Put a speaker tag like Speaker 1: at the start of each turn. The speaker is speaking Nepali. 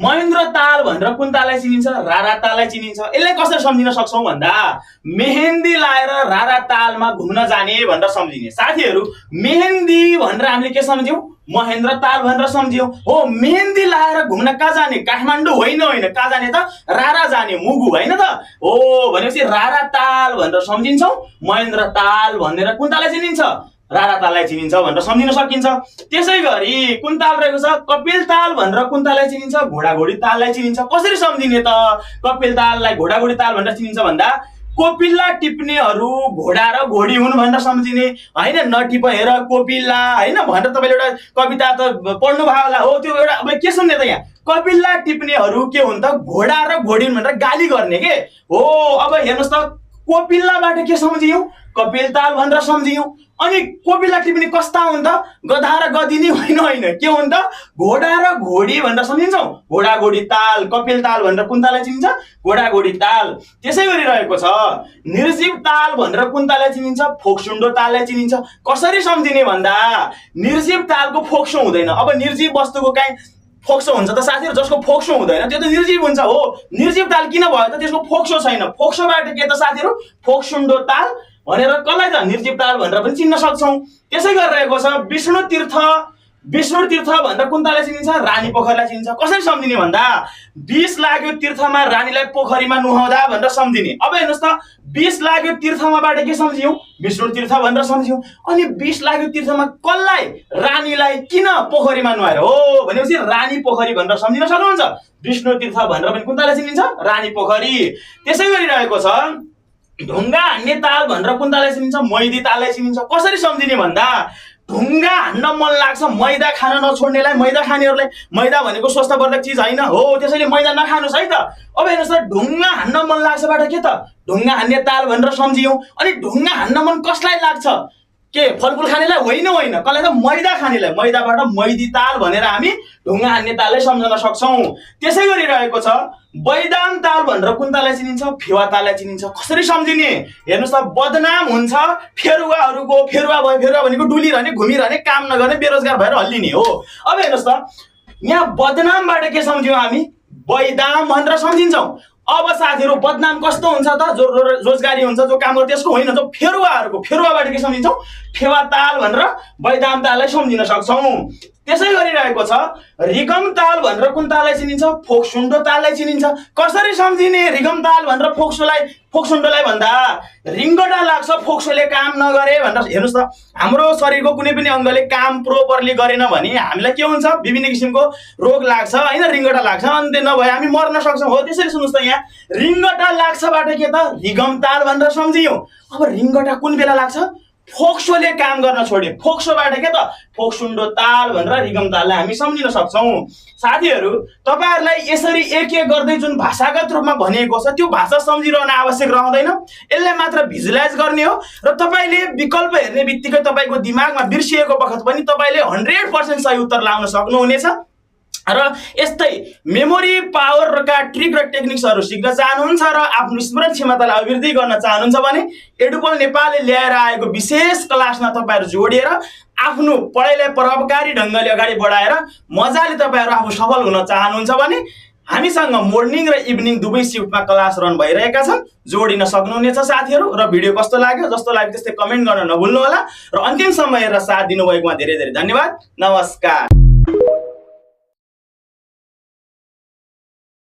Speaker 1: महेन्द्र ताल भनेर कुन ताललाई चिनिन्छ? रारा ताललाई चिनिन्छ। यसलाई कसरी सम्झिन सक्छौं भन्दा मेहेन्दी लाएर रारा तालमा घुम्न जाने भनेर सम्झिने। साथीहरु, मेहेन्दी भनेर हामीले के सम्झ्यौं? महेन्द्र ताल भनेर सम्झ्यौं। हो, मेहेन्दी लाएर घुम्न कहाँ जाने? काठमाडौँ होइन, कहाँ जाने त? रारा जाने, मुगु हैन त? हो, भनेपछि रारा ताल भनेर सम्झिन्छौं। महेन्द्र ताल भनेर कुन ताललाई चिनिन्छ? रारा ताललाई चिनिन्छ भनेर सम्झिन सकिन्छ। त्यसैगरी कुन ताल रहेको छ? कपिल ताल भनेर कुन ताललाई चिनिन्छ? घोडाघोडी ताललाई चिनिन्छ। कसरी सम्झिने त? कपिल ताललाई घोडाघोडी ताल भनेर चिनिन्छ भन्दा कोपिल्ला टिप्नेहरू घोडा र घोडी हुन् भनेर सम्झिने हैन। नटिप हेर कोपिल्ला हैन भनेर तपाईले एउटा कविता त पढ्नु भयो होला। हो, त्यो एउटा अब के सुन्ने त यहाँ? कपिल्ला टिप्नेहरू के हुन् त? घोडा र घोडी हुन् भनेर गाली गर्ने के हो। अब हेर्नुस् त, कोपिल्लाबाट के सम्झियौ? कपिल ताल भनेर सम्झियौ। अनि कोपिल्ला टिप्ने कस्ता हुन् त? गधा र गदिनी होइन, के हुन् त? घोडा र घोडी भनेर सम्झिन्छौ। घोडा घोडी ताल, कपिल ताल भनेर कुन ताललाई चिनिन्छ? घोडा घोडी ताल। त्यसै गरी रहेको छ निर्जीव ताल भनेर कुन ताललाई चिनिन्छ? फोक्सुन्डो ताललाई चिनिन्छ। कसरी सम्झिने भन्दा निर्जीव तालको फोक्सो हुँदैन। अब निर्जीव वस्तुको काई फोक्सो हुन्छ त साथीहरु? जसको फोक्सो हुँदैन त्यो त निर्जीव हुन्छ। हो, निर्जीव ताल किन भयो त? त्यसको फोक्सो छैन। फोक्सोबाट के त साथीहरु? फोक्सुन्डो ताल भनेर कसलाई त निर्जीव ताल भनेर पनि चिन्न सक्छौं। त्यसै गरिरहेको छ विष्णु तीर्थ भनेर कुन ताललाई चिनिन्छ? रानी पोखरीलाई चिनिन्छ। कसरी सम्झिने भन्दा विष लाग्यो तीर्थमा रानीलाई पोखरीमा नुहाउँदा भनेर सम्झिने। अब हेर्नुस् त, विष लाग्यो तीर्थमाबाट के सम्झियौ? विष्णु तीर्थ भनेर सम्झियौ। अनि विष लाग्यो तीर्थमा कसलाई? रानीलाई किन पोखरीमा नुहाएर? हो, भनेपछि रानी पोखरी भनेर सम्झिन सक्नुहुन्छ। विष्णु तीर्थ भनेर पनि कुन ताललाई चिनिन्छ? रानी पोखरी। त्यसै गरिरहेको छ ढुङ्गा हान्ने ताल भनेर कुन ताललाई चिनिन्छ? मैदी ताललाई चिनिन्छ। कसरी सम्झिने भन्दा ढुङ्गा हान्न मन लाग्छ मैदा खान नछोड्नेलाई, मैदा खानेहरूलाई। मैदा भनेको स्वास्थ्यवर्धक चिज हैन। हो, त्यसैले मैदा नखानुस् है त। अब हेर्नुस् त, ढुङ्गा हान्न मन लाग्छबाट के त? ढुङ्गा हान्ने ताल भनेर सम्झियौ। अनि ढुङ्गा हान्न मन कसलाई लाग्छ? के फलफुल खानेलाई? होइन, कसलाई त? मैदा खानेलाई। मैदाबाट मैदी ताल भनेर हामी ढुङ्गा हान्ने ताललाई सम्झन सक्छौं। त्यसै गरिरहेको छ बैदाम ताल भनेर कुन ताललाई चिनिन्छ? फेवा ताललाई चिनिन्छ। कसरी सम्झिने? हेर्नुस् त, बदनाम हुन्छ फेरुवाहरूको। फेरुवा भयो, फेरुवा भनेको डुलिरहने, घुमिरहने, काम नगर्ने, बेरोजगार भएर हल्लिने हो। अब हेर्नुस् त, यहाँ बदनामबाट के सम्झ्यौ हामी? बैदाम भनेर सम्झिन्छौं। अब साथीहरु, बदनाम कस्तो हुन्छ त? जो रोजगारी हुन्छ, जो काम गर्छ त्यसको होइन, जो फेरुवाहरूको। फेरुवाबाट के सम्झिन्छौं? फेवा ताल भनेर बैदाम ताललाई सम्झिन सक्छौं। त्यसै गरिरहेको छ रिगम ताल भनेर कुन ताललाई चिनिन्छ? फोक्सुन्डो ताललाई चिनिन्छ। कसरी सम्झिने रिगम ताल भनेर फोक्सुन्डोलाई भन्दा रिङ्गटा लाग्छ फोक्सोले काम नगरे भनेर। हेर्नुस् त, हाम्रो शरीरको कुनै पनि अङ्गले काम प्रोपरली गरेन भने हामीलाई के हुन्छ? विभिन्न किसिमको रोग लाग्छ हैन, रिङ्गटा लाग्छ। अन्त नभए हामी मर्न सक्छौं। हो, त्यसैले सुन्नुस् त, यहाँ रिङ्गटा लाग्छबाट के त? रिगम ताल भनेर सम्झियौ। अब रिङ्गटा कुन बेला लाग्छ? फोक्सोले काम गर्न छोड्यो। फोक्सोबाट के त? फोक्सुन्डो ताल भनेर रिगम ताललाई हामी सम्झिन सक्छौं। साथीहरु, तपाईहरुलाई यसरी एक गर्दै जुन भाषागत रूपमा भनिएको छ त्यो भाषा सम्झिरहन आवश्यक रहँदैन। यसलाई मात्र भिजुअलाइज गर्ने हो र तपाईले विकल्प हेर्ने बित्तिकै तपाईको दिमागमा बिर्सिएको बखत पनि तपाईले 100% सही उत्तर लाउन सक्नुहुनेछ। र यस्तै मेमोरी पावरका ट्रिक र टेक्निक्सहरु सिक्न चाहनुहुन्छ र आफ्नो स्मरण क्षमतालाई अभिवृद्धि गर्न चाहनुहुन्छ भने एडुपल नेपालले ल्याएर आएको विशेष क्लासमा तपाईहरु जोडिएर आफ्नो पढाइलाई प्रभावकारी ढंगले अगाडि बढाएर मजाले तपाईहरु आफू सफल हुन चाहनुहुन्छ भने हामीसँग मोर्निङ र इभिनिङ दुवै शिफ्टमा क्लास रन भइरहेका छन्। जोडिन सक्नुहुनेछ साथीहरु। र भिडियो कस्तो लाग्यो, जस्तो लाग्यो त्यस्तै कमेन्ट गर्न नभुल्नु होला। र अन्तिमसम्म हेरेर साथ दिनुभएकोमा धेरै धेरै धन्यवाद। नमस्कार।